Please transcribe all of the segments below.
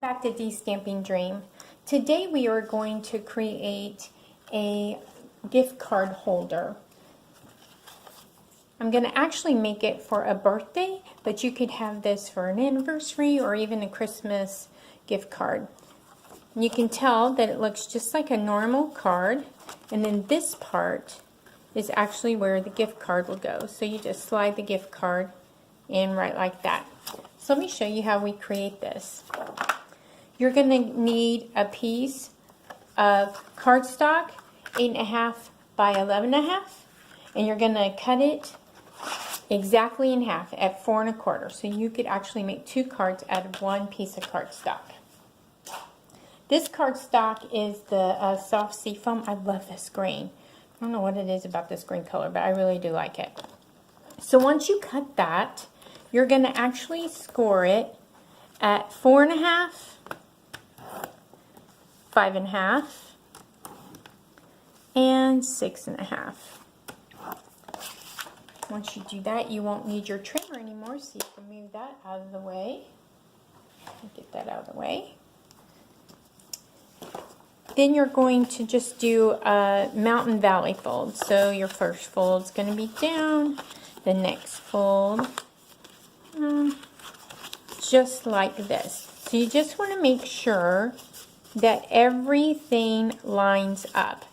Back to De-Stamping Dream. Today we are going to create a gift card holder. I'm going to actually make it for a birthday, but you could have this for an anniversary or even a Christmas gift card. You can tell that it looks just like a normal card, and then this part is actually where the gift card will go. So you just slide the gift card in right like that. So let me show you how we create this. You're going to need a piece of cardstock, 8.5 by 11.5, and you're going to cut it exactly in half at 4 1/4. So you could actually make 2 cards out of 1 piece of cardstock. This cardstock is the soft seafoam. I love this green. I don't know what it is about this green color, but I really do like it. So once you cut that, you're going to actually score it at 4 1/2, 5 1/2, and 6 1/2. Once you do that, you won't need your trimmer anymore, so you can move that out of the way. Get that out of the way. Then you're going to just do a mountain valley fold. So your first fold is going to be down, the next fold just like this. So you just want to make sure that everything lines up.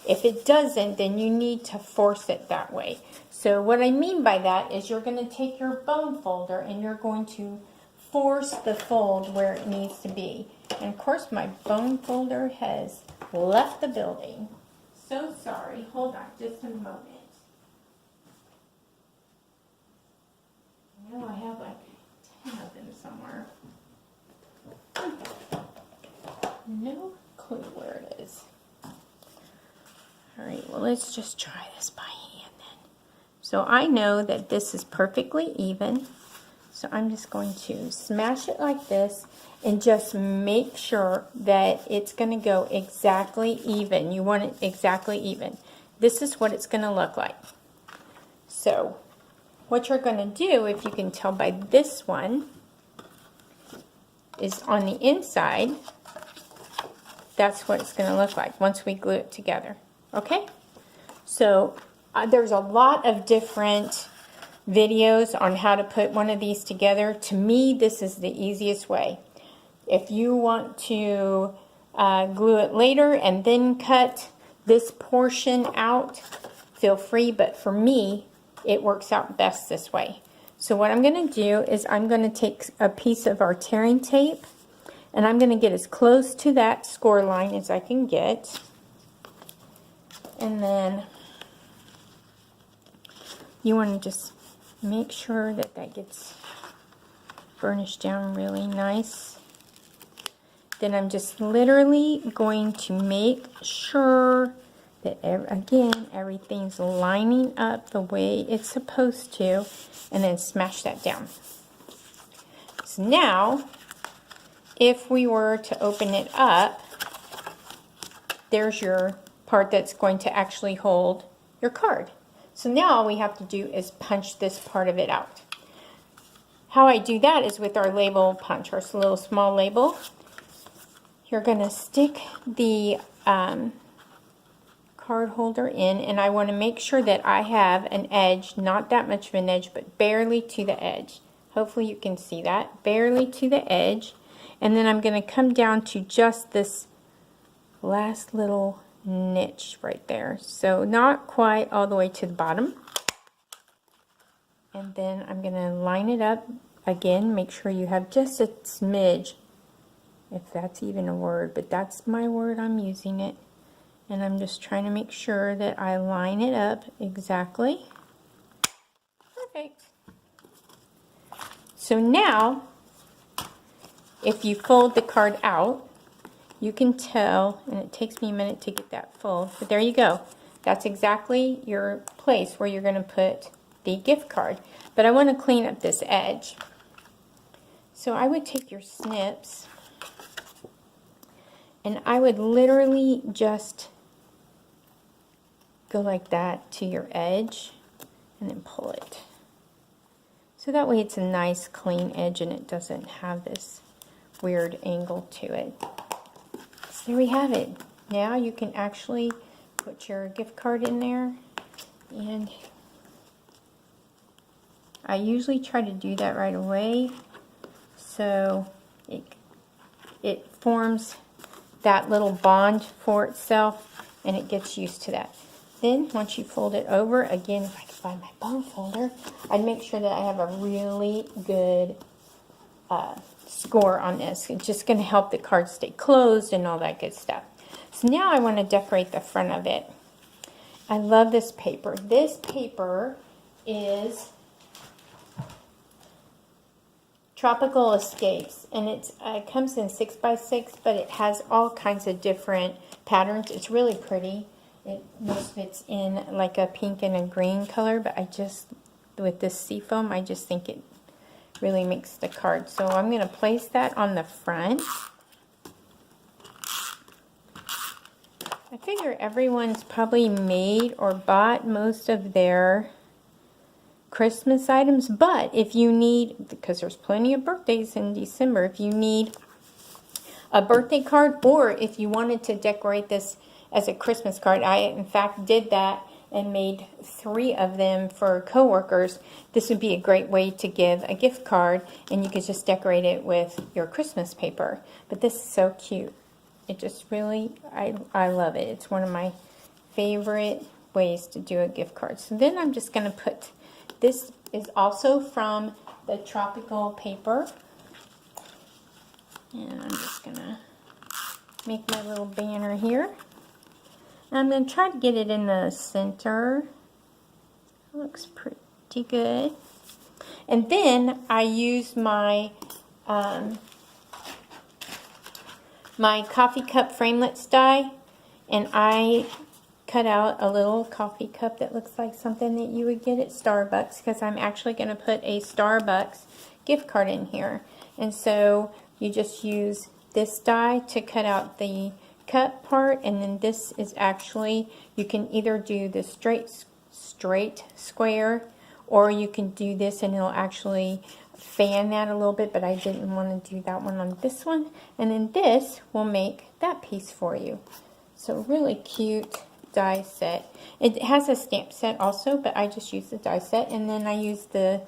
If it doesn't, then you need to force it that way. So what I mean by that is you're going to take your bone folder and you're going to force the fold where it needs to be. And of course my bone folder has left the building. So sorry. Hold on just a moment. I know I have like 10 of them somewhere. No clue where it is. Alright, well let's just try this by hand then. So I know that this is perfectly even. So I'm just going to smash it like this and just make sure that it's going to go exactly even. You want it exactly even. This is what it's going to look like. So what you're going to do, if you can tell by this one, is on the inside, that's what it's going to look like once we glue it together. Okay? So there's a lot of different videos on how to put one of these together. To me, this is the easiest way. If you want to glue it later and then cut this portion out, feel free, but for me, it works out best this way. So what I'm going to do is I'm going to take a piece of our tearing tape and I'm going to get as close to that score line as I can get. And then you want to just make sure that that gets burnished down really nice. Then I'm just literally going to make sure that, again, everything's lining up the way it's supposed to, and then smash that down. So now, if we were to open it up, there's your part that's going to actually hold your card. So now all we have to do is punch this part of it out. How I do that is with our label punch, our little small label. You're going to stick the card holder in, and I want to make sure that I have an edge, not that much of an edge, but barely to the edge. Hopefully you can see that, barely to the edge. And then I'm going to come down to just this last little niche right there. So not quite all the way to the bottom. And then I'm going to line it up again. Make sure you have just a smidge, if that's even a word, but that's my word, I'm using it. And I'm just trying to make sure that I line it up exactly. Perfect. So now, if you fold the card out, you can tell, and it takes me a minute to get that full, but there you go. That's exactly your place where you're going to put the gift card. But I want to clean up this edge. So I would take your snips, and I would literally just go like that to your edge, and then pull it. So that way it's a nice clean edge and it doesn't have this weird angle to it. So there we have it. Now you can actually put your gift card in there, and I usually try to do that right away so it forms that little bond for itself and it gets used to that. Then once you fold it over, again, if I can find my bone folder, I'd make sure that I have a really good score on this. It's just going to help the card stay closed and all that good stuff. So now I want to decorate the front of it. I love this paper. This paper is Tropical Escapes, and it comes in 6x6, but it has all kinds of different patterns. It's really pretty. Most of it's in like a pink and a green color, but with this seafoam, I just think it really makes the card. So I'm going to place that on the front. I figure everyone's probably made or bought most of their Christmas items, but if you need, because there's plenty of birthdays in December, if you need a birthday card, or if you wanted to decorate this as a Christmas card, I in fact did that and made 3 of them for coworkers. This would be a great way to give a gift card, and you could just decorate it with your Christmas paper. But this is so cute. It just really, I love it. It's one of my favorite ways to do a gift card. So then I'm just going to put, this is also from the Tropical paper. And I'm just going to make my little banner here. And I'm going to try to get it in the center. It looks pretty good. And then I use my my coffee cup framelits die, and I cut out a little coffee cup that looks like something that you would get at Starbucks, because I'm actually going to put a Starbucks gift card in here. And so you just use this die to cut out the cup part, and then this is actually, you can either do the straight square, or you can do this and it'll actually fan that a little bit, but I didn't want to do that one on this one. And then this will make that piece for you. So really cute die set. It has a stamp set also, but I just use the die set, and then I use the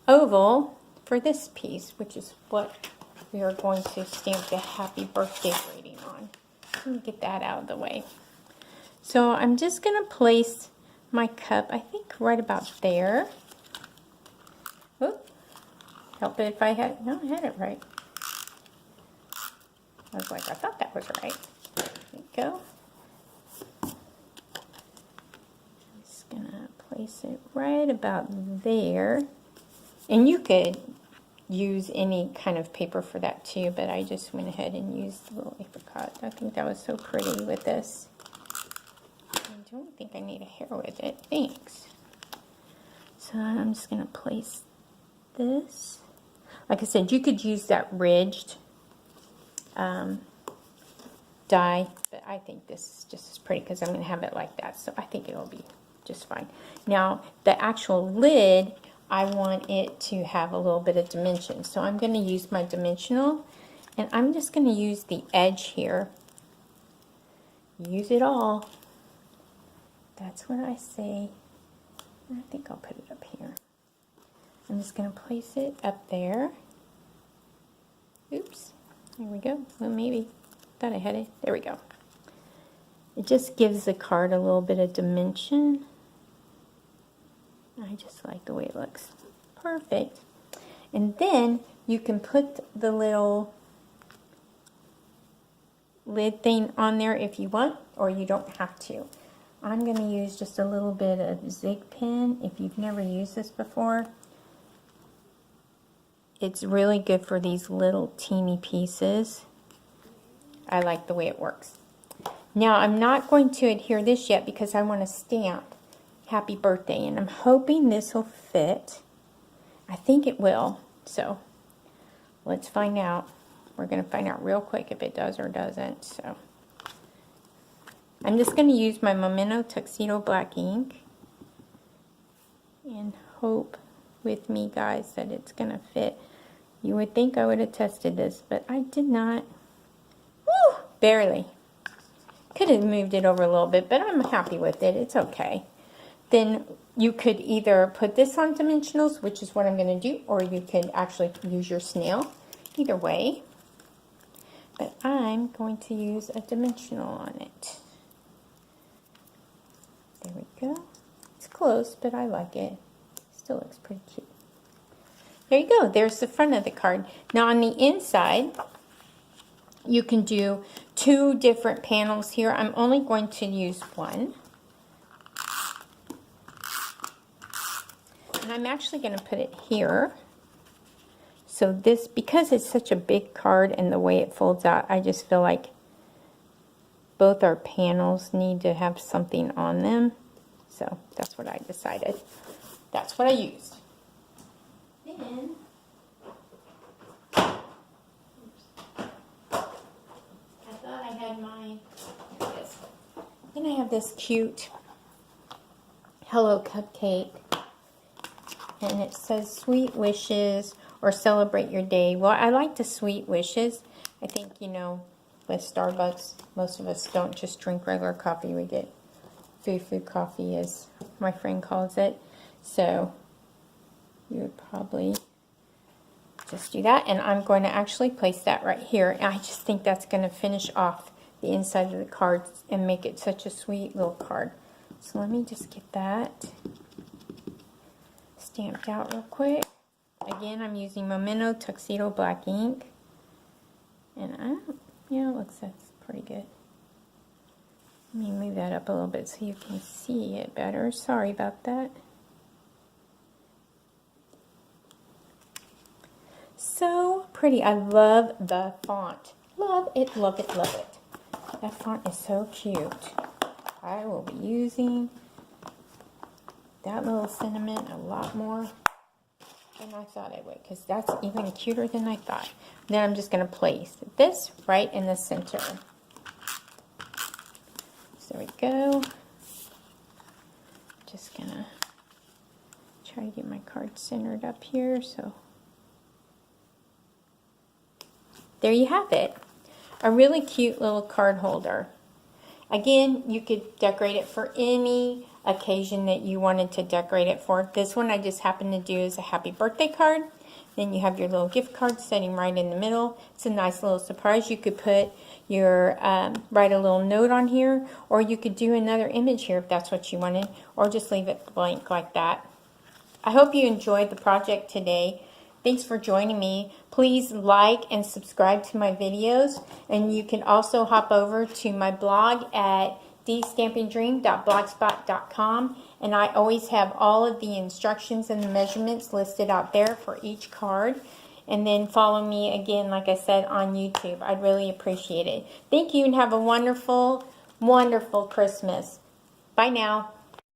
oval for this piece, which is what we are going to stamp the happy birthday rating on. Let me get that out of the way. So I'm just going to place my cup, I think right about there. Oop. Help it if I had, no, I had it right. I was like, I thought that was right. There we go. I'm just going to place it right about there. And you could use any kind of paper for that too, but I just went ahead and used the little apricot. I think that was so pretty with this. I don't think I need a hair with it. Thanks. So I'm just going to place this. Like I said, you could use that ridged die, but I think this is just as pretty because I'm going to have it like that. So I think it'll be just fine. Now, the actual lid, I want it to have a little bit of dimension. So I'm going to use my dimensional, and I'm just going to use the edge here. Use it all. That's what I say. I think I'll put it up here. I'm just going to place it up there. Oops. There we go. Well, maybe. Thought I had it. There we go. It just gives the card a little bit of dimension. I just like the way it looks. Perfect. And then you can put the little lid thing on there if you want, or you don't have to. I'm going to use just a little bit of Zig Pen. If you've never used this before, it's really good for these little teeny pieces. I like the way it works. Now, I'm not going to adhere this yet because I want to stamp Happy Birthday, and I'm hoping this will fit. I think it will, so let's find out. We're going to find out real quick if it does or doesn't. So I'm just going to use my Memento Tuxedo Black ink and hope with me, guys, that it's going to fit You would think I would have tested this, but I did not. Woo! Barely. Could have moved it over a little bit, but I'm happy with it. It's okay. Then you could either put this on dimensionals, which is what I'm going to do, or you could actually use your snail. Either way. But I'm going to use a dimensional on it. There we go. It's close, but I like it. Still looks pretty cute. There you go. There's the front of the card. Now on the inside, you can do 2 different panels here. I'm only going to use one. And I'm actually going to put it here. So this, because it's such a big card and the way it folds out, I just feel like both our panels need to have something on them. So that's what I decided. That's what I used. Then, I thought I had my, this. Then I have this cute Hello Cupcake. And it says sweet wishes or celebrate your day. Well, I like the sweet wishes. I think, you know, with Starbucks, most of us don't just drink regular coffee. We get food coffee, as my friend calls it. So you would probably just do that. And I'm going to actually place that right here. And I just think that's going to finish off the inside of the card and make it such a sweet little card. So let me just get that stamped out real quick. Again, I'm using Memento Tuxedo Black ink. And yeah, it looks that's pretty good. Let me move that up a little bit so you can see it better. Sorry about that. So pretty. I love the font. Love it, love it, love it. That font is so cute. I will be using that little sentiment a lot more than I thought I would, because that's even cuter than I thought. Then I'm just going to place this right in the center. So there we go. Just going to try to get my card centered up here. So there you have it. A really cute little card holder. Again, you could decorate it for any occasion that you wanted to decorate it for. This one I just happened to do as a happy birthday card. Then you have your little gift card sitting right in the middle. It's a nice little surprise. You could put your, write a little note on here, or you could do another image here if that's what you wanted, or just leave it blank like that. I hope you enjoyed the project today. Thanks for joining me. Please like and subscribe to my videos, and you can also hop over to my blog at dstampingdream.blogspot.com, and I always have all of the instructions and the measurements listed out there for each card. And then follow me again, like I said, on YouTube. I'd really appreciate it. Thank you, and have a wonderful, wonderful Christmas. Bye now.